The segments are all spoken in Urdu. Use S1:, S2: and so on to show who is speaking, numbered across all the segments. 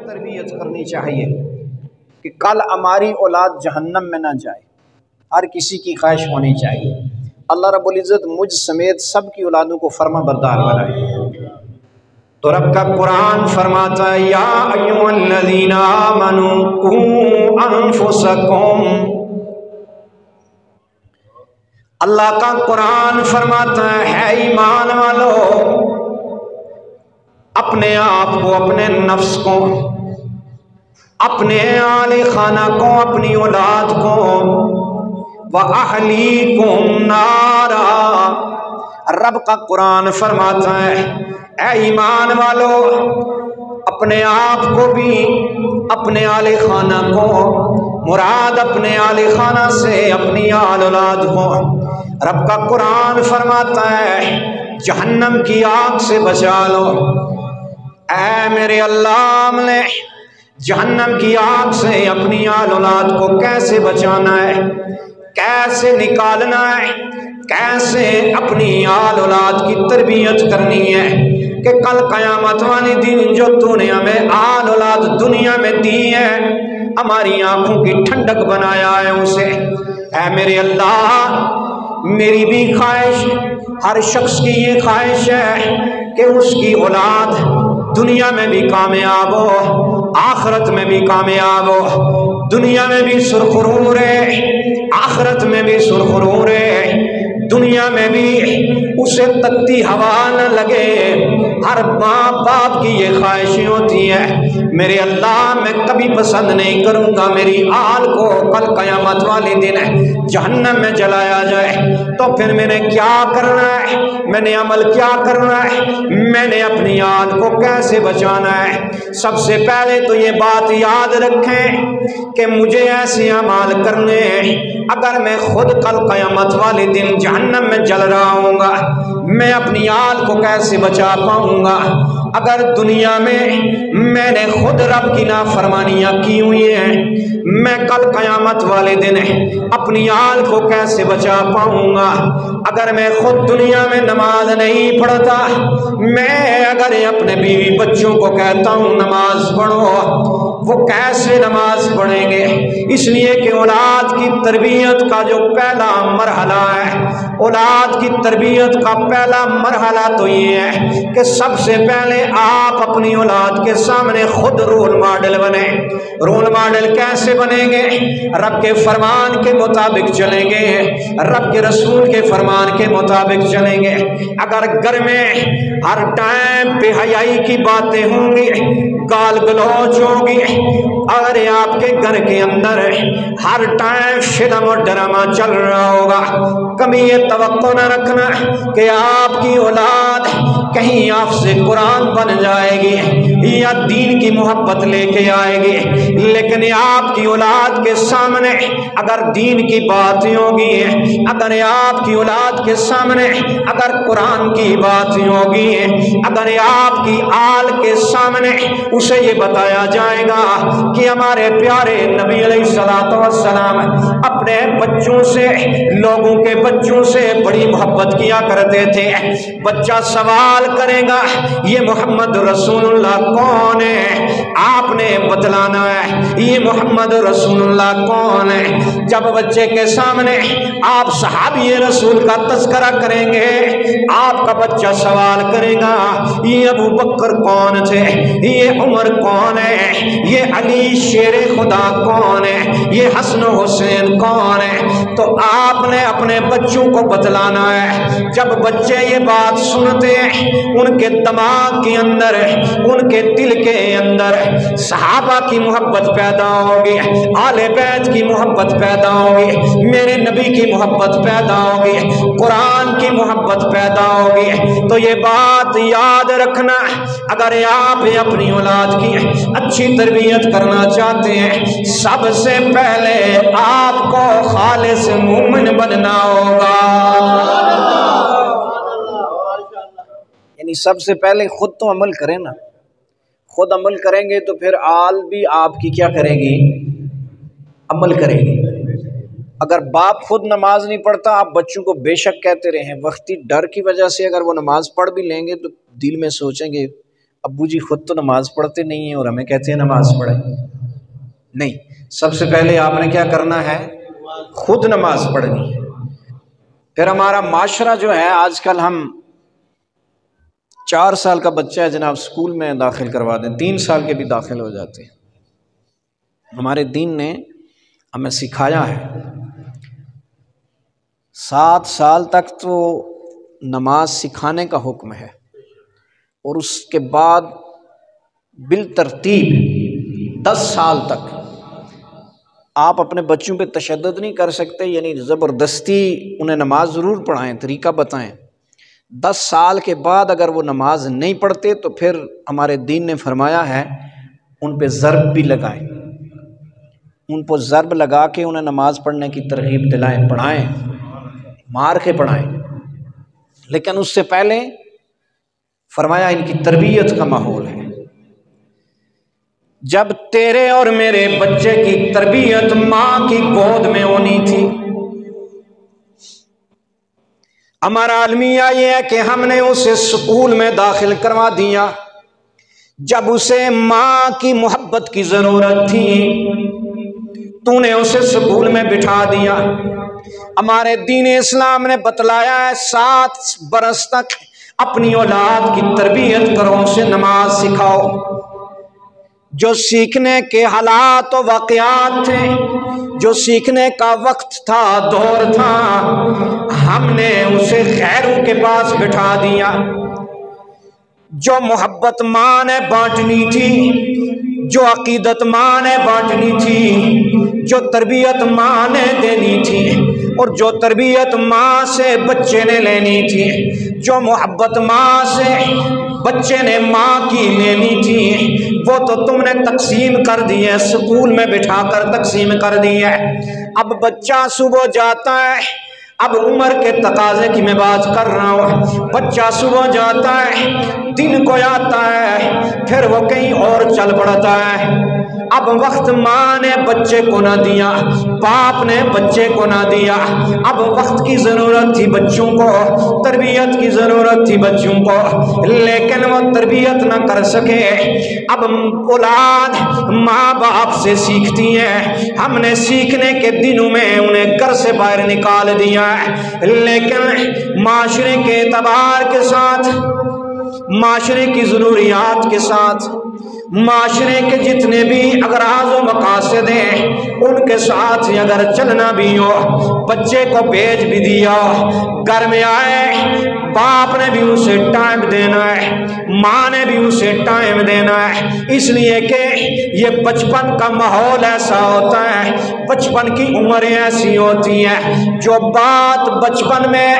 S1: تربیت کرنی چاہیے کہ کل ہماری اولاد جہنم میں نہ جائے، ہر کسی کی خواہش ہونی چاہیے اللہ رب العزت مجھ سمیت سب کی اولادوں کو فرما بردار بنائے۔ تو رب کا قرآن فرماتا ہے یا ایھا الذین آمنوا قوا انفسکم، اللہ کا قرآن فرماتا ہے ایمان والو، اپنے آپ کو، اپنے نفس کو، اپنے آل خانہ کو، اپنی اولاد کو، وَأَهْلِيكُمْ نَارًا، رب کا قرآن فرماتا ہے اے ایمان والو، اپنے آپ کو بھی، اپنے آل خانہ کو، مراد اپنے آل خانہ سے اپنی آل اولاد کو، رب کا قرآن فرماتا ہے جہنم کی آگ سے بچا لو۔ اے میرے اللہ نے جہنم کی آگ سے اپنی آل اولاد کو کیسے بچانا ہے، کیسے نکالنا ہے، کیسے اپنی آل اولاد کی تربیت کرنی ہے کہ کل قیامت والے دن جو تو نے ہمیں آل اولاد دنیا میں دی ہے، ہماری آنکھوں کی ٹھنڈک بنایا ہے اسے۔ اے میرے اللہ، میری بھی خواہش، ہر شخص کی یہ خواہش ہے کہ اس کی اولاد دنیا میں بھی کامیاب ہو، آخرت میں بھی کامیاب ہو، دنیا میں بھی سرخرور ہے، آخرت میں بھی سرخرور ہے، دنیا میں بھی اسے تکتی ہوا نہ لگے۔ ہر ماں باپ کی یہ خواہشیں ہوتی ہیں میرے اللہ، میں کبھی پسند نہیں کروں گا میری آل کو کل قیامت والے دن جہنم میں جلایا جائے۔ تو پھر میں نے کیا کرنا ہے، میں نے عمل کیا کرنا ہے، میں نے اپنی آل کو کیسے بچانا ہے؟ سب سے پہلے تو یہ بات یاد رکھیں کہ مجھے ایسے اعمال کرنے ہیں، اگر میں خود کل قیامت والے دن جہنم میں جل رہا ہوں گا، میں اپنی آل کو کیسے بچا پاؤں گا؟ اگر دنیا میں نے خود رب کی نافرمانیاں کی ہوئی ہیں، میں کل قیامت والے دن اپنی آل کو کیسے بچا پاؤں گا؟ اگر میں خود دنیا میں نماز نہیں پڑھتا، میں اگر اپنے بیوی بچوں کو کہتا ہوں نماز پڑھو، وہ کیسے نماز پڑھیں گے؟ اس لیے کہ اولاد کی تربیت کا جو پہلا مرحلہ ہے، اولاد کی تربیت کا پہلا مرحلہ تو یہ ہے کہ سب سے پہلے آپ اپنی اولاد کے سامنے خود رول ماڈل بنیں۔ رول ماڈل کیسے بنیں گے؟ رب کے فرمان کے مطابق چلیں گے، رب کے رسول کے فرمان کے مطابق چلیں گے۔ اگر گھر میں ہر ٹائم بے حیائی کی باتیں ہوں گی، گال گلوچ ہوگی، اگر آپ کے گھر کے اندر ہر ٹائم فلم اور ڈرامہ چل رہا ہوگا، کبھی یہ توقع نہ رکھنا کہ آپ کی اولاد کہیں آپ سے قرآن بن جائے گی یا دین کی محبت لے کے آئے گی، لیکن آپ کی اولاد کے سامنے اگر دین کی باتیں ہوگی، اگر آپ کی اولاد کے سامنے اگر قرآن کی باتیں ہوگی، اگر آپ کی آل کے سامنے اسے یہ بتایا جائے گا کہ ہمارے پیارے نبی علیہ السلام اپنے بچوں سے، لوگوں کے بچوں سے بڑی محبت کیا کرتے تھے، بچہ سوال کرے گا یہ محمد رسول اللہ کون ہے؟ آپ نے بتلانا ہے یہ محمد رسول اللہ کون ہے۔ جب بچے کے سامنے آپ صحابی رسول کا تذکرہ کریں گے، آپ کا بچہ سوال کرے گا یہ ابو بکر کون تھے، یہ عمر کون ہے، یہ علی شیر خدا کون ہے، یہ حسن و حسین کون ہے؟ تو آپ نے اپنے بچوں کو بتلانا ہے۔ جب بچے یہ بات سنتے ہیں، ان کے دماغ کے اندر، ان کے دل کے اندر صحابہ کی محبت پیدا ہوگی، آل بیت کی محبت پیدا ہوگی، میرے نبی کی محبت پیدا ہوگی، قرآن کی محبت پیدا ہوگی۔ تو یہ بات یاد رکھنا، اگر آپ اپنی اولاد کی اچھی تربیت کرنا چاہتے ہیں، سب سے پہلے آپ کو خالص مومن بننا ہوگا۔ یعنی سب سے پہلے خود تو عمل کریں نا، خود عمل کریں گے تو پھر آل بھی آپ کی کیا کرے گی؟ عمل کرے گی۔ اگر باپ خود نماز نہیں پڑھتا، آپ بچوں کو بے شک کہتے رہیں، وقتی ڈر کی وجہ سے اگر وہ نماز پڑھ بھی لیں گے تو دل میں سوچیں گے ابو جی خود تو نماز پڑھتے نہیں ہیں اور ہمیں کہتے ہیں نماز پڑھیں. نہیں، سب سے پہلے آپ نے کیا کرنا ہے؟ خود نماز پڑھنی ہے. پھر ہمارا معاشرہ جو ہے، آج کل ہم 4 سال کا بچہ ہے جناب اسکول میں داخل کروا دیں، 3 سال کے بھی داخل ہو جاتے ہیں. ہمارے دین نے ہمیں سکھایا ہے 7 سال تک تو نماز سکھانے کا حکم ہے، اور اس کے بعد بالترتیب 10 سال تک آپ اپنے بچوں پہ تشدد نہیں کر سکتے، یعنی زبردستی انہیں نماز ضرور پڑھائیں، طریقہ بتائیں. 10 سال کے بعد اگر وہ نماز نہیں پڑھتے تو پھر ہمارے دین نے فرمایا ہے ان پہ ضرب بھی لگائیں، ان کو ضرب لگا کے انہیں نماز پڑھنے کی ترغیب دلائیں، پڑھائیں، مار کے پڑھائیں. لیکن اس سے پہلے فرمایا ان کی تربیت کا ماحول ہے. جب تیرے اور میرے بچے کی تربیت ماں کی گود میں ہونی تھی، ہمارا المیہ یہ ہے کہ ہم نے اسے اسکول میں داخل کروا دیا. جب اسے ماں کی محبت کی ضرورت تھی تو نے اسے اسکول میں بٹھا دیا. ہمارے دین اسلام نے بتلایا ہے 7 برس تک اپنی اولاد کی تربیت کرو، اسے نماز سکھاؤ. جو سیکھنے کے حالات و واقعات تھے، جو سیکھنے کا وقت تھا، دور تھا، ہم نے اسے غیروں کے پاس بٹھا دیا. جو محبت ماں نے بانٹنی تھی، جو عقیدت ماں نے بانٹنی تھی، جو تربیت ماں نے دینی تھی، اور جو تربیت ماں سے بچے نے لینی تھی، جو محبت ماں سے بچے نے ماں کی لینی تھی، وہ تو تم نے تقسیم کر دی ہے، اسکول میں بٹھا کر تقسیم کر دی ہے. اب بچہ صبح جاتا ہے، اب عمر کے تقاضے کی میں بات کر رہا ہوں، بچہ صبح جاتا ہے، دن کو آتا ہے، پھر وہ کہیں اور چل پڑتا ہے. اب وقت ماں نے بچے کو نہ دیا، باپ نے بچے کو نہ دیا. اب وقت کی ضرورت تھی بچوں کو، تربیت کی ضرورت تھی بچوں کو، لیکن وہ تربیت نہ کر سکے. اب اولاد ماں باپ سے سیکھتی ہے، ہم نے سیکھنے کے دنوں میں انہیں گھر سے باہر نکال دیا ہے. لیکن معاشرے کے اعتبار کے ساتھ، معاشرے کی ضروریات کے ساتھ، معاشرے کے جتنے بھی اغراض و مقاصد ہیں ان کے ساتھ اگر چلنا بھی ہو، بچے کو بھیج بھی دیا، گھر میں آئے، باپ نے بھی اسے ٹائم دینا ہے، ماں نے بھی اسے ٹائم دینا ہے. اس لیے کہ یہ بچپن کا ماحول ایسا ہوتا ہے، بچپن کی عمریں ایسی ہوتی ہیں، جو بات بچپن میں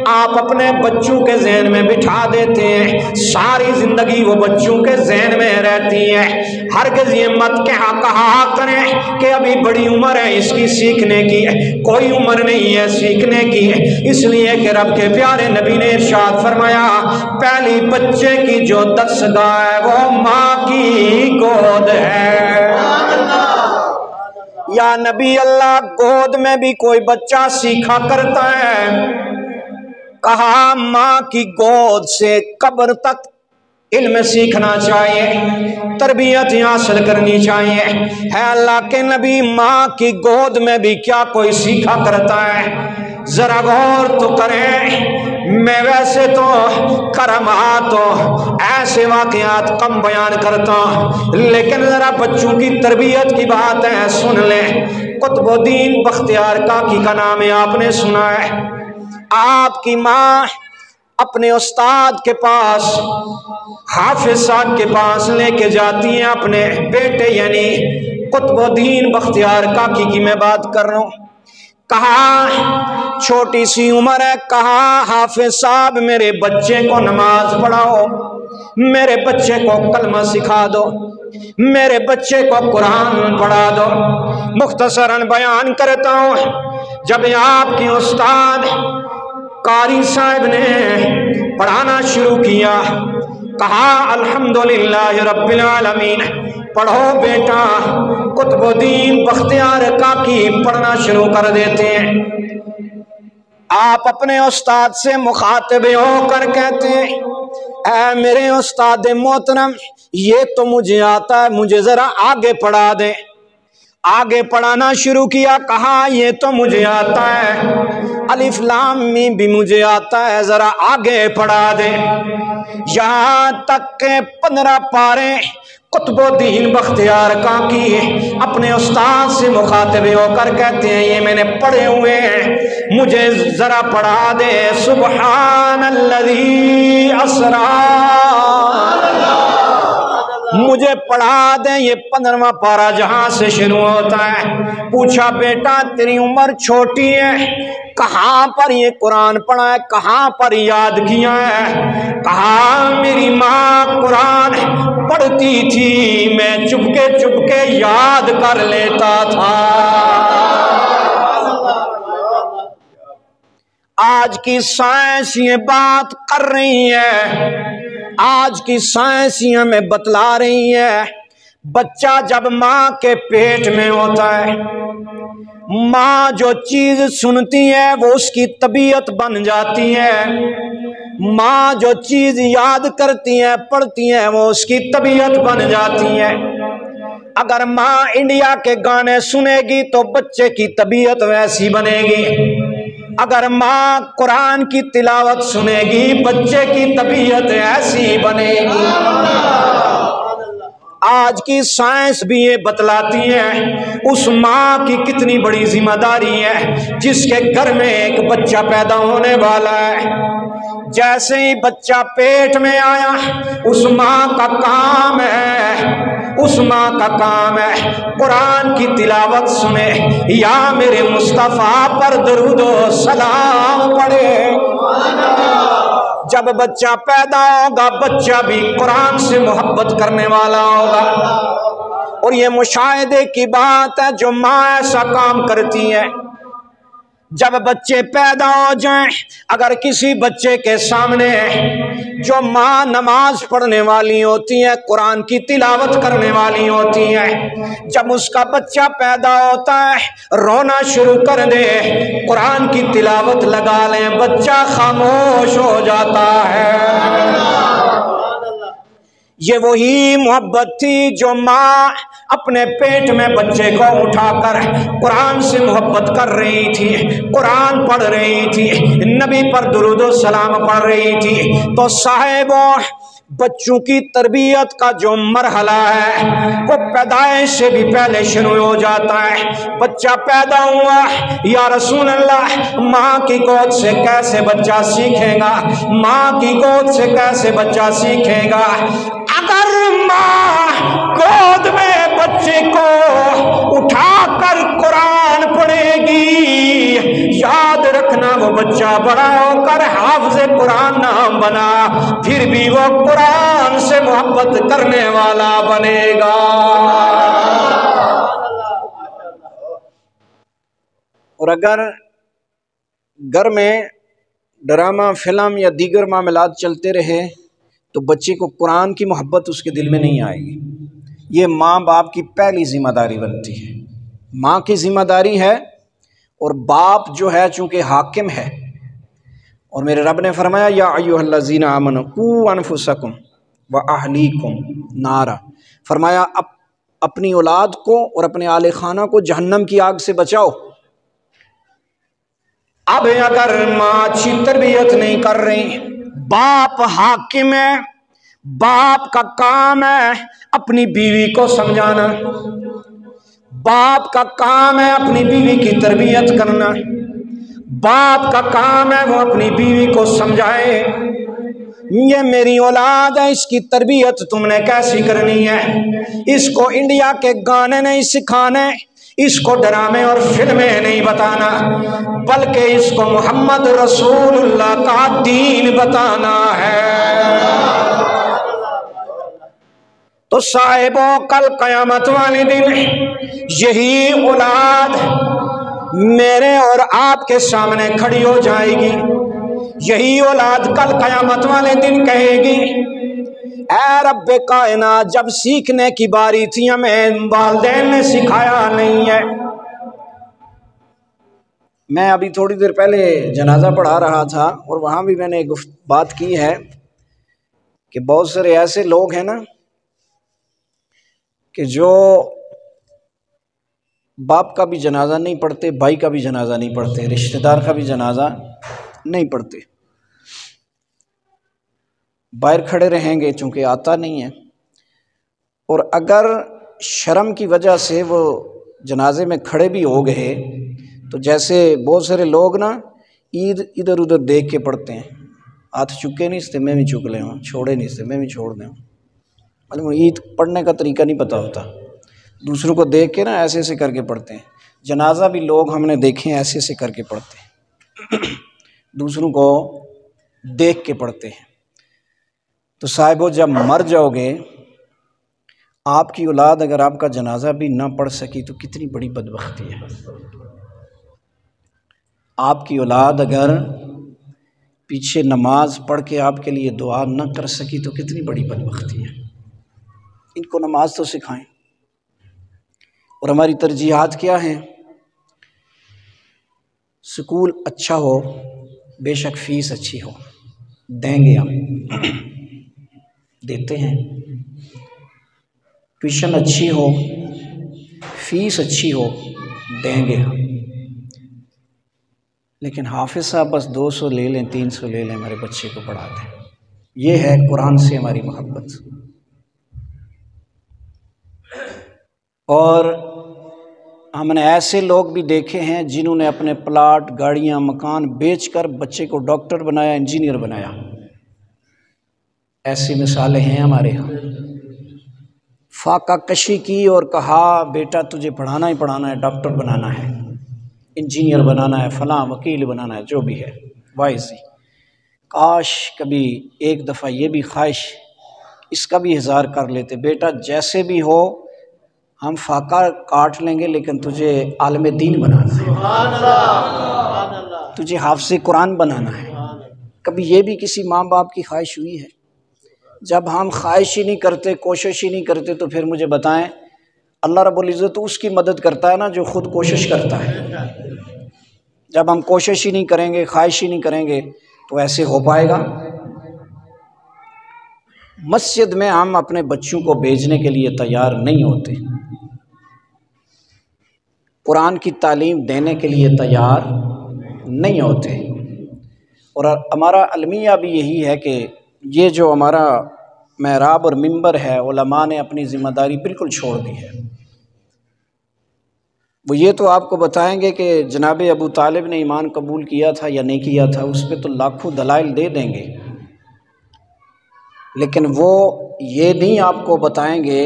S1: آپ اپنے بچوں کے ذہن میں بٹھا دیتے ہیں ساری زندگی وہ بچوں کے ذہن میں رہتی ہے. ہرگز یہ مت کہا کریں کہ ابھی بڑی عمر ہے اس کی سیکھنے کی، کوئی عمر نہیں ہے سیکھنے کی. اس لیے کہ رب کے پیارے نبی نے ارشاد فرمایا پہلی بچے کی جو درسگاہ ہے وہ ماں کی گود ہے. یا نبی اللہ، گود میں بھی کوئی بچہ سیکھا کرتا ہے. کہا ماں کی گود سے قبر تک علم سیکھنا چاہیے، تربیت حاصل کرنی چاہیے. ہے اللہ کے نبی، ماں کی گود میں بھی کیا کوئی سیکھا کرتا ہے؟ ذرا غور تو کریں. میں ویسے تو کرامات ایسے واقعات کم بیان کرتا ہوں، لیکن ذرا بچوں کی تربیت کی بات ہے، سن لیں. قطب الدین بختیار کاکی کا نام ہے، آپ نے سنا ہے. آپ کی ماں اپنے استاد کے پاس، حافظ صاحب کے پاس لے کے جاتی ہیں اپنے بیٹے، یعنی قطب الدین بختیار کاکی کی میں بات کر رہا ہوں. کہا چھوٹی سی عمر ہے، کہا حافظ صاحب میرے بچے کو نماز پڑھاؤ، میرے بچے کو کلمہ سکھا دو، میرے بچے کو قرآن پڑھا دو. مختصراً بیان کرتا ہوں، جب آپ کے استاد قاری صاحب نے پڑھانا شروع کیا، کہا الحمدللہ رب العالمین، پڑھو بیٹا. قطب الدین بختیار کاکی پڑھنا شروع کر دیتے ہیں. آپ اپنے استاد سے مخاطب ہو کر کہتے ہیں اے میرے استاد محترم یہ تو مجھے آتا ہے، مجھے ذرا آگے پڑھا دیں۔ آگے پڑھانا شروع کیا، کہا یہ تو مجھے آتا ہے، الف لام میم بھی مجھے آتا ہے، ذرا آگے پڑھا دیں۔ یہاں تک کہ 15 پارے قطب الدین بختیار کاکی اپنے استاد سے مخاطب ہو کر کہتے ہیں یہ میں نے پڑھے ہوئے ہیں، مجھے ذرا پڑھا دے۔ سبحان الذی اسریٰ، مجھے پڑھا دیں۔ یہ 15واں پارہ جہاں سے شروع ہوتا ہے۔ پوچھا بیٹا تیری عمر چھوٹی ہے، کہاں پر یہ قرآن پڑھا ہے، کہاں پر یاد کیا ہے؟ کہا میری ماں قرآن پڑھتی تھی، میں چپ کے یاد کر لیتا تھا۔ آج کی سائنس یہ بات کر رہی ہے، آج کی سائنس یہ ہمیں بتلا رہی ہے، بچہ جب ماں کے پیٹ میں ہوتا ہے، ماں جو چیز سنتی ہے وہ اس کی طبیعت بن جاتی ہے، ماں جو چیز یاد کرتی ہے پڑھتی ہے وہ اس کی طبیعت بن جاتی ہے۔ اگر ماں انڈیا کے گانے سنے گی تو بچے کی طبیعت ویسی بنے گی، اگر ماں قرآن کی تلاوت سنے گی بچے کی طبیعت ایسی بنے گی۔ آج کی سائنس بھی یہ بتلاتی ہے اس ماں کی کتنی بڑی ذمہ داری ہے جس کے گھر میں ایک بچہ پیدا ہونے والا ہے۔ جیسے ہی بچہ پیٹ میں آیا اس ماں کا کام ہے، اس ماں کا کام ہے قرآن کی تلاوت سنے یا میرے مصطفیٰ پر درود و سلام پڑھے۔ جب بچہ پیدا ہوگا بچہ بھی قرآن سے محبت کرنے والا ہوگا، اور یہ مشاہدے کی بات ہے جو ماں ایسا کام کرتی ہے۔ جب بچے پیدا ہو جائیں، اگر کسی بچے کے سامنے جو ماں نماز پڑھنے والی ہوتی ہے قرآن کی تلاوت کرنے والی ہوتی ہے، جب اس کا بچہ پیدا ہوتا ہے رونا شروع کر دے قرآن کی تلاوت لگا لیں بچہ خاموش ہو جاتا ہے۔ یہ وہی محبت تھی جو ماں اپنے پیٹ میں بچے کو اٹھا کر قرآن سے محبت کر رہی تھی، قرآن پڑھ رہی تھی، نبی پر درود و سلام پڑھ رہی تھی۔ تو صاحبوں بچوں کی تربیت کا جو مرحلہ ہے وہ پیدائش سے بھی پہلے شروع ہو جاتا ہے۔ بچہ پیدا ہوا، یا رسول اللہ ماں کی گود سے کیسے بچہ سیکھے گا، ماں کی گود سے کیسے بچہ سیکھے گا؟ اگر ماں گود میں بچے کو اٹھا کر قرآن پڑھے گی، یاد رکھنا وہ بچہ بڑا ہو کر حافظ قرآن نہ بنا، پھر بھی وہ قرآن سے محبت کرنے والا بنے گا۔ اور اگر گھر میں ڈرامہ فلم یا دیگر معاملات چلتے رہے تو بچے کو قرآن کی محبت اس کے دل میں نہیں آئے گی۔ یہ ماں باپ کی پہلی ذمہ داری بنتی ہے، ماں کی ذمہ داری ہے، اور باپ جو ہے چونکہ حاکم ہے، اور میرے رب نے فرمایا یا ایھا الذین آمنوا قوا انفسکم واہلیکم نارا، فرمایا اپنی اولاد کو اور اپنے آل خانہ کو جہنم کی آگ سے بچاؤ۔ اب اگر ماں اچھی تربیت نہیں کر رہی، باپ حاکم ہے، باپ کا کام ہے اپنی بیوی کو سمجھانا، باپ کا کام ہے اپنی بیوی کی تربیت کرنا، باپ کا کام ہے وہ اپنی بیوی کو سمجھائے یہ میری اولاد ہے، اس کی تربیت تم نے کیسی کرنی ہے۔ اس کو انڈیا کے گانے نہیں سکھانے، اس کو ڈرامے اور فلمیں نہیں بتانا، بلکہ اس کو محمد رسول اللہ کا دین بتانا ہے۔ تو صاحبوں کل قیامت والے دن یہی اولاد میرے اور آپ کے سامنے کھڑی ہو جائے گی، یہی اولاد کل قیامت والے دن کہے گی اے رب کائنات جب سیکھنے کی باری تھی ہمیں والدین نے سکھایا نہیں ہے۔ میں ابھی تھوڑی دیر پہلے جنازہ پڑھا رہا تھا اور وہاں بھی میں نے ایک بات کی ہے کہ بہت سارے ایسے لوگ ہیں نا کہ جو باپ کا بھی جنازہ نہیں پڑھتے، بھائی کا بھی جنازہ نہیں پڑھتے، رشتہ دار کا بھی جنازہ نہیں پڑھتے، باہر کھڑے رہیں گے چونکہ آتا نہیں ہے، اور اگر شرم کی وجہ سے وہ جنازے میں کھڑے بھی ہو گئے تو جیسے بہت سارے لوگ نا عید ادھر ادھر دیکھ کے پڑھتے ہیں، ہاتھ چکے نہیں اس میں بھی چک لے ہوں، چھوڑے نہیں اس میں بھی چھوڑ دیں، مطلب عید پڑھنے کا طریقہ نہیں پتہ ہوتا، دوسروں کو دیکھ کے نا ایسے ایسے کر کے پڑھتے ہیں۔ جنازہ بھی لوگ ہم نے دیکھے ہیں ایسے ایسے کر کے پڑھتے ہیں، دوسروں کو دیکھ کے پڑھتے ہیں۔ تو صاحبو جب مر جاؤ گے، آپ کی اولاد اگر آپ کا جنازہ بھی نہ پڑھ سکی تو کتنی بڑی بدبختی ہے۔ آپ کی اولاد اگر پیچھے نماز پڑھ کے آپ کے لیے دعا نہ کر سکی تو کتنی بڑی بدبختی ہے۔ ان کو نماز تو سکھائیں۔ اور ہماری ترجیحات کیا ہیں؟ سکول اچھا ہو، بے شک فیس اچھی ہو، دیں گے ہم، دیتے ہیں۔ ٹیوشن اچھی ہو، فیس اچھی ہو، دیں گے ہم، لیکن حافظ صاحب بس 200 لے لیں 300 لے لیں ہمارے بچے کو پڑھا دیں۔ یہ ہے قرآن سے ہماری محبت۔ اور ہم نے ایسے لوگ بھی دیکھے ہیں جنہوں نے اپنے پلاٹ، گاڑیاں، مکان بیچ کر بچے کو ڈاکٹر بنایا، انجینئر بنایا۔ ایسی مثالیں ہیں ہمارے ہاں۔ فاقہ کشی کی اور کہا بیٹا تجھے پڑھانا ہی پڑھانا ہے، ڈاکٹر بنانا ہے، انجینئر بنانا ہے، فلاں وکیل بنانا ہے، جو بھی ہے وائز ہی۔ کاش کبھی ایک دفعہ یہ بھی خواہش اس کا بھی اظہار کر لیتے، بیٹا جیسے بھی ہو ہم فاقہ کاٹ لیں گے لیکن تجھے عالم دین بنانا ہے، تجھے حافظ قرآن بنانا ہے۔ کبھی یہ بھی کسی ماں باپ کی خواہش ہوئی ہے؟ جب ہم خواہش ہی نہیں کرتے، کوشش ہی نہیں کرتے، تو پھر مجھے بتائیں اللہ رب العزت اس کی مدد کرتا ہے نا جو خود کوشش کرتا ہے۔ جب ہم کوشش ہی نہیں کریں گے، خواہش ہی نہیں کریں گے تو ایسے ہو پائے گا؟ مسجد میں ہم اپنے بچوں کو بھیجنے کے لیے تیار نہیں ہوتے، قرآن کی تعلیم دینے کے لیے تیار نہیں ہوتے، اور ہمارا المیہ بھی یہی ہے کہ یہ جو ہمارا محراب اور منبر ہے علماء نے اپنی ذمہ داری بالکل چھوڑ دی ہے۔ وہ یہ تو آپ کو بتائیں گے کہ جناب ابو طالب نے ایمان قبول کیا تھا یا نہیں کیا تھا، اس پہ تو لاکھوں دلائل دے دیں گے، لیکن وہ یہ نہیں آپ کو بتائیں گے۔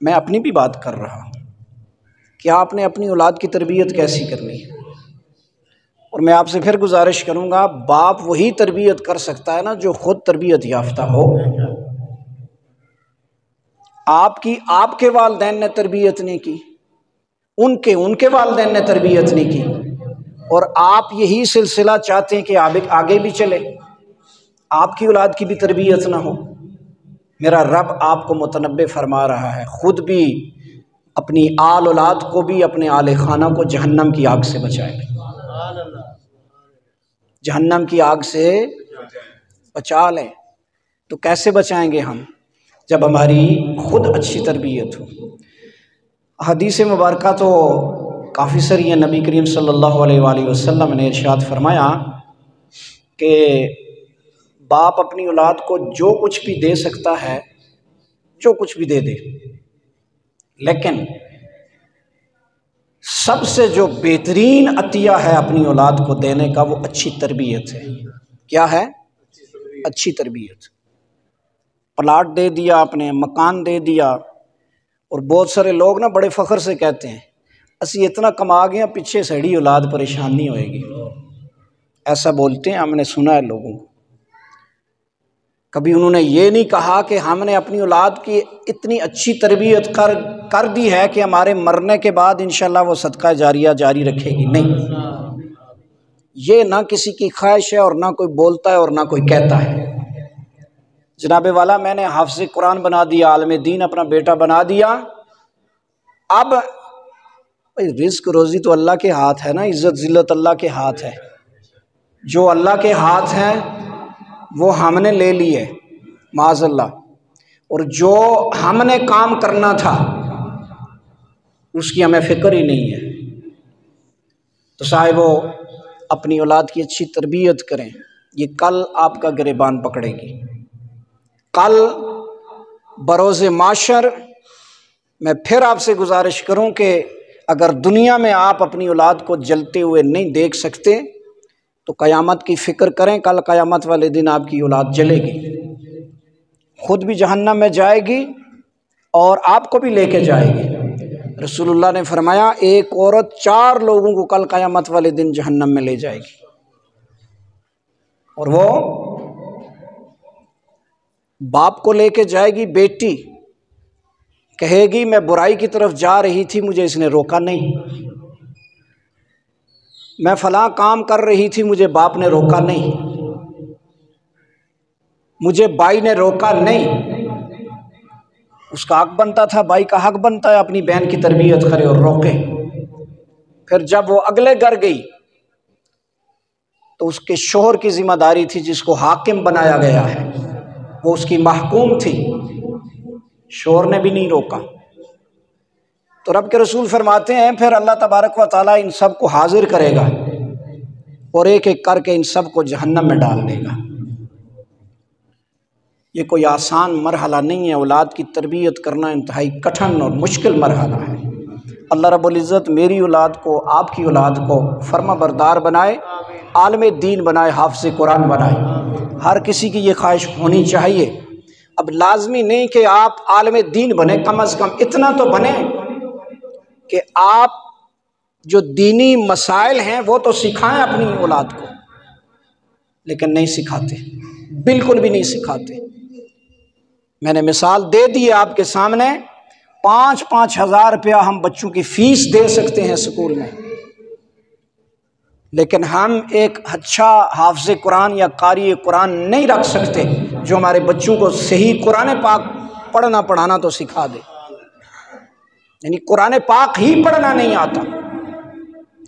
S1: میں اپنی بھی بات کر رہا ہوں کہ آپ نے اپنی اولاد کی تربیت کیسی کرنی ہے، اور میں آپ سے پھر گزارش کروں گا، باپ وہی تربیت کر سکتا ہے نا جو خود تربیت یافتہ ہو۔ آپ کے والدین نے تربیت نہیں کی، ان کے والدین نے تربیت نہیں کی، اور آپ یہی سلسلہ چاہتے ہیں کہ آگے بھی چلے، آپ کی اولاد کی بھی تربیت نہ ہو۔ میرا رب آپ کو متنبہ فرما رہا ہے، خود بھی اپنی آل اولاد کو بھی، اپنے آل خانہ کو جہنم کی آگ سے بچائے، جہنم کی آگ سے بچا لیں۔ تو کیسے بچائیں گے ہم؟ جب ہماری خود اچھی تربیت ہو۔ حدیث مبارکہ تو کافی ساری ہیں۔ نبی کریم صلی اللہ علیہ وآلہ وسلم نے ارشاد فرمایا کہ باپ اپنی اولاد کو جو کچھ بھی دے سکتا ہے، جو کچھ بھی دے دے، لیکن سب سے جو بہترین عطیہ ہے اپنی اولاد کو دینے کا وہ اچھی تربیت ہے۔ کیا ہے؟ اچھی تربیت۔ پلاٹ دے دیا، اپنے مکان دے دیا، اور بہت سارے لوگ نا بڑے فخر سے کہتے ہیں اسی اتنا کما گیا پیچھے سڑی اولاد پریشان نہیں ہوئے گی، ایسا بولتے ہیں، ہم نے سنا ہے لوگوں کو۔ کبھی انہوں نے یہ نہیں کہا کہ ہم نے اپنی اولاد کی اتنی اچھی تربیت کر دی ہے کہ ہمارے مرنے کے بعد انشاءاللہ وہ صدقہ جاریہ جاری رکھے گی، نہیں، یہ نہ کسی کی خواہش ہے اور نہ کوئی بولتا ہے اور نہ کوئی کہتا ہے۔ جناب والا میں نے حافظ قرآن بنا دیا، عالم دین اپنا بیٹا بنا دیا، اب رزق روزی تو اللہ کے ہاتھ ہے نا، عزت ذلت اللہ کے ہاتھ ہے، جو اللہ کے ہاتھ ہے وہ ہم نے لے لی ہے، معاذ اللہ، اور جو ہم نے کام کرنا تھا اس کی ہمیں فکر ہی نہیں ہے۔ تو صاحبو اپنی اولاد کی اچھی تربیت کریں، یہ کل آپ کا گریبان پکڑے گی۔ کل بروز معاشر میں پھر آپ سے گزارش کروں کہ اگر دنیا میں آپ اپنی اولاد کو جلتے ہوئے نہیں دیکھ سکتے تو قیامت کی فکر کریں، کل قیامت والے دن آپ کی اولاد جلے گی، خود بھی جہنم میں جائے گی اور آپ کو بھی لے کے جائے گی۔ رسول اللہ نے فرمایا ایک عورت 4 لوگوں کو کل قیامت والے دن جہنم میں لے جائے گی، اور وہ باپ کو لے کے جائے گی۔ بیٹی کہے گی میں برائی کی طرف جا رہی تھی، مجھے اس نے روکا نہیں، میں فلاں کام کر رہی تھی، مجھے باپ نے روکا نہیں، مجھے بھائی نے روکا نہیں۔ اس کا حق بنتا تھا، بھائی کا حق بنتا ہے اپنی بہن کی تربیت کرے اور روکے۔ پھر جب وہ اگلے گھر گئی تو اس کے شوہر کی ذمہ داری تھی، جس کو حاکم بنایا گیا ہے، وہ اس کی محکوم تھی، شوہر نے بھی نہیں روکا۔ تو رب کے رسول فرماتے ہیں پھر اللہ تبارک و تعالیٰ ان سب کو حاضر کرے گا اور ایک ایک کر کے ان سب کو جہنم میں ڈال دے گا۔ یہ کوئی آسان مرحلہ نہیں ہے، اولاد کی تربیت کرنا انتہائی کٹھن اور مشکل مرحلہ ہے۔ اللہ رب العزت میری اولاد کو، آپ کی اولاد کو فرما بردار بنائے، عالم دین بنائے، حافظ قرآن بنائے۔ ہر کسی کی یہ خواہش ہونی چاہیے۔ اب لازمی نہیں کہ آپ عالم دین بنے، کم از کم اتنا تو بنے کہ آپ جو دینی مسائل ہیں وہ تو سکھائیں اپنی اولاد کو، لیکن نہیں سکھاتے، بالکل بھی نہیں سکھاتے۔ میں نے مثال دے دی ہے آپ کے سامنے، 5-5 ہزار روپیہ ہم بچوں کی فیس دے سکتے ہیں اسکول میں، لیکن ہم ایک اچھا حافظ قرآن یا قاری قرآن نہیں رکھ سکتے جو ہمارے بچوں کو صحیح قرآن پاک پڑھنا پڑھانا تو سکھا دے۔ یعنی قرآن پاک ہی پڑھنا نہیں آتا،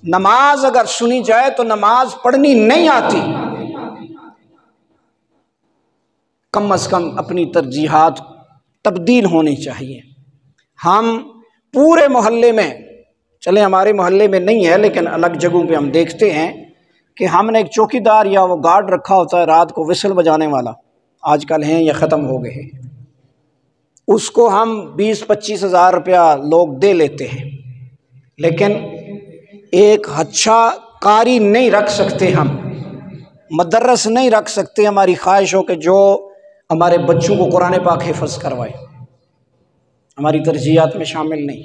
S1: نماز اگر سنی جائے تو نماز پڑھنی نہیں آتی۔ کم از کم اپنی ترجیحات تبدیل ہونی چاہیے۔ ہم پورے محلے میں، چلے ہمارے محلے میں نہیں ہے لیکن الگ جگہوں پہ ہم دیکھتے ہیں کہ ہم نے ایک چوکی دار یا وہ گارڈ رکھا ہوتا ہے رات کو وسل بجانے والا، آج کل ہیں یا ختم ہو گئے ہیں، اس کو ہم 20-25 ہزار روپیہ لوگ دے لیتے ہیں، لیکن ایک اچھا قاری نہیں رکھ سکتے، ہم مدرس نہیں رکھ سکتے۔ ہماری خواہش ہو کہ جو ہمارے بچوں کو قرآن پاک حفظ کروائے، ہماری ترجیحات میں شامل نہیں۔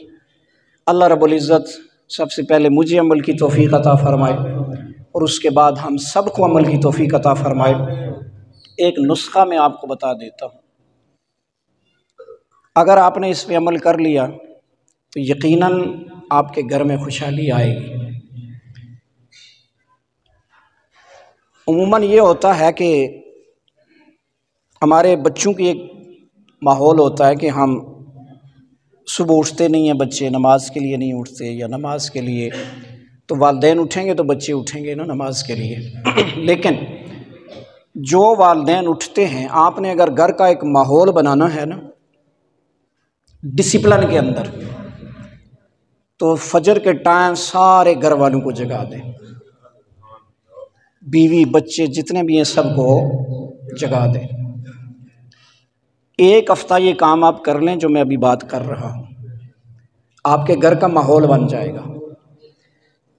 S1: اللہ رب العزت سب سے پہلے مجھے عمل کی توفیق عطا فرمائے اور اس کے بعد ہم سب کو عمل کی توفیق عطا فرمائے۔ ایک نسخہ میں آپ کو بتا دیتا ہوں، اگر آپ نے اس پہ عمل کر لیا تو یقیناً آپ کے گھر میں خوشحالی آئے گی۔ عموماً یہ ہوتا ہے کہ ہمارے بچوں کی ایک ماحول ہوتا ہے کہ ہم صبح اٹھتے نہیں ہیں، بچے نماز کے لیے نہیں اٹھتے، یا نماز کے لیے تو والدین اٹھیں گے تو بچے اٹھیں گے نا نماز کے لیے۔ لیکن جو والدین اٹھتے ہیں، آپ نے اگر گھر کا ایک ماحول بنانا ہے نا ڈسپلن کے اندر، تو فجر کے ٹائم سارے گھر والوں کو جگا دیں، بیوی بچے جتنے بھی ہیں سب کو جگا دیں۔ ایک ہفتہ یہ کام آپ کر لیں جو میں ابھی بات کر رہا ہوں، آپ کے گھر کا ماحول بن جائے گا۔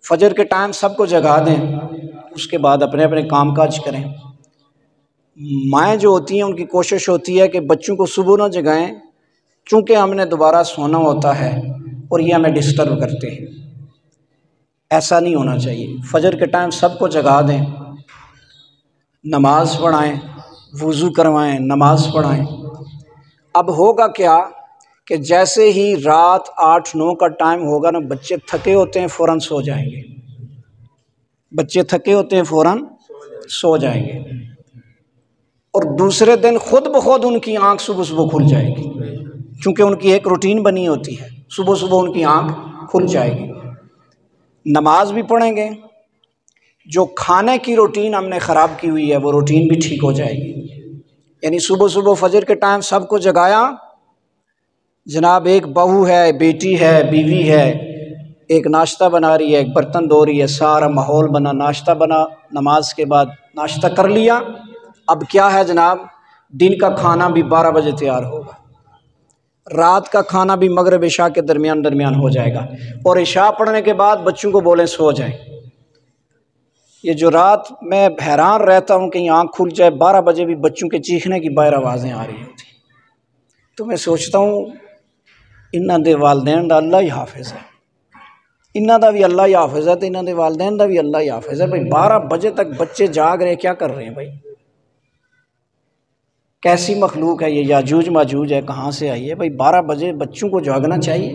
S1: فجر کے ٹائم سب کو جگا دیں، اس کے بعد اپنے اپنے کام کاج کریں۔ مائیں جو ہوتی ہیں ان کی کوشش ہوتی ہے کہ بچوں کو صبح نہ جگائیں، چونکہ ہم نے دوبارہ سونا ہوتا ہے اور یہ ہمیں ڈسٹرب کرتے ہیں۔ ایسا نہیں ہونا چاہیے۔ فجر کے ٹائم سب کو جگا دیں، نماز پڑھائیں، وضو کروائیں، نماز پڑھائیں۔ اب ہوگا کیا کہ جیسے ہی رات 8-9 کا ٹائم ہوگا نا، بچے تھکے ہوتے ہیں فوراً سو جائیں گے، بچے تھکے ہوتے ہیں فوراً سو جائیں گے، اور دوسرے دن خود بخود ان کی آنکھ صبح صبح کھل جائے گی، چونکہ ان کی ایک روٹین بنی ہوتی ہے، صبح صبح ان کی آنکھ کھل جائے گی، نماز بھی پڑھیں گے۔ جو کھانے کی روٹین ہم نے خراب کی ہوئی ہے وہ روٹین بھی ٹھیک ہو جائے گی۔
S2: یعنی صبح صبح فجر کے ٹائم سب کو جگایا، جناب ایک بہو ہے، بیٹی ہے، بیوی ہے، ایک ناشتہ بنا رہی ہے، ایک برتن دھو رہی ہے، سارا ماحول بنا، ناشتہ بنا، نماز کے بعد ناشتہ کر لیا۔ اب کیا ہے جناب، دن کا کھانا بھی 12 بجے تیار ہوگا، رات کا کھانا بھی مغرب عشاء کے درمیان ہو جائے گا، اور عشاء پڑھنے کے بعد بچوں کو بولیں سو جائیں۔ یہ جو رات میں حیران رہتا ہوں، کہیں آنکھ کھل جائے 12 بجے بھی بچوں کے چیخنے کی باہر آوازیں آ رہی ہوتی، تو میں سوچتا ہوں انہاں دے والدین دا اللہ ہی حافظ ہے، انہاں دا بھی اللہ ہی حافظ ہے، تو انہاں دے والدین دا بھی اللہ ہی حافظ ہے۔ بھائی 12 بجے تک بچے جاگ رہے، کیا کر رہے ہیں بھائی؟ کیسی مخلوق ہے یہ؟ یاجوج ماجوج ہے، کہاں سے آئی ہے بھائی؟ 12 بجے بچوں کو جاگنا چاہیے،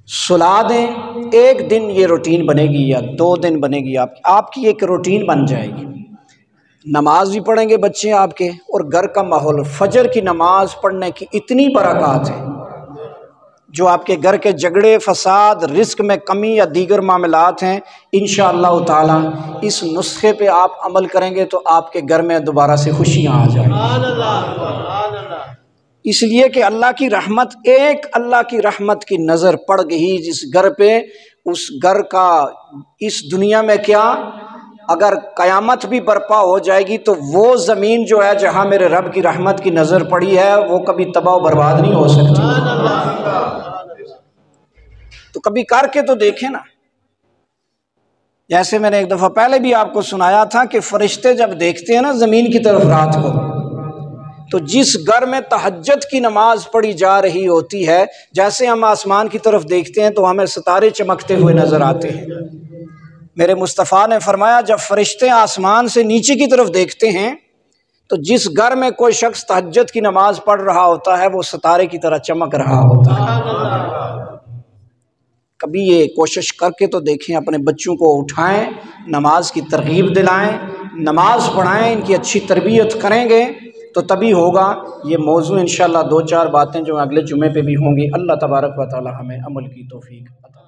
S2: سلا دیں۔ ایک دن یہ روٹین بنے گی یا 2 دن بنے گی، آپ کی ایک روٹین بن جائے گی، نماز بھی پڑھیں گے بچے آپ کے، اور گھر کا ماحول، فجر کی نماز پڑھنے کی اتنی برکات ہے، جو آپ کے گھر کے جھگڑے، فساد، رزق میں کمی یا دیگر معاملات ہیں، انشاءاللہ تعالی اس نسخے پہ آپ عمل کریں گے تو آپ کے گھر میں دوبارہ سے خوشیاں آ جائیں گی۔ اس لیے کہ اللہ کی رحمت، ایک اللہ کی رحمت کی نظر پڑ گئی جس گھر پہ، اس گھر کا اس دنیا میں کیا، اگر قیامت بھی برپا ہو جائے گی تو وہ زمین جو ہے جہاں میرے رب کی رحمت کی نظر پڑی ہے وہ کبھی تباہ و برباد نہیں ہو سکتی۔ تو کبھی کر کے تو دیکھیں نا۔ جیسے میں نے ایک دفعہ پہلے بھی آپ کو سنایا تھا کہ فرشتے جب دیکھتے ہیں نا زمین کی طرف رات کو، تو جس گھر میں تہجد کی نماز پڑھی جا رہی ہوتی ہے، جیسے ہم آسمان کی طرف دیکھتے ہیں تو ہمیں ستارے چمکتے ہوئے نظر آتے ہیں۔ میرے مصطفیٰ نے فرمایا جب فرشتے آسمان سے نیچے کی طرف دیکھتے ہیں تو جس گھر میں کوئی شخص تہجد کی نماز پڑھ رہا ہوتا ہے وہ ستارے کی طرح چمک رہا ہوتا ہے۔ کبھی یہ کوشش کر کے تو دیکھیں، اپنے بچوں کو اٹھائیں، نماز کی ترغیب دلائیں، نماز پڑھائیں، ان کی اچھی تربیت کریں گے تو تبھی ہوگا۔ یہ موضوع انشاءاللہ 2-4 باتیں جو اگلے جمعے پہ بھی ہوں گی۔ اللہ تبارک و تعالی ہمیں عمل کی توفیق عطا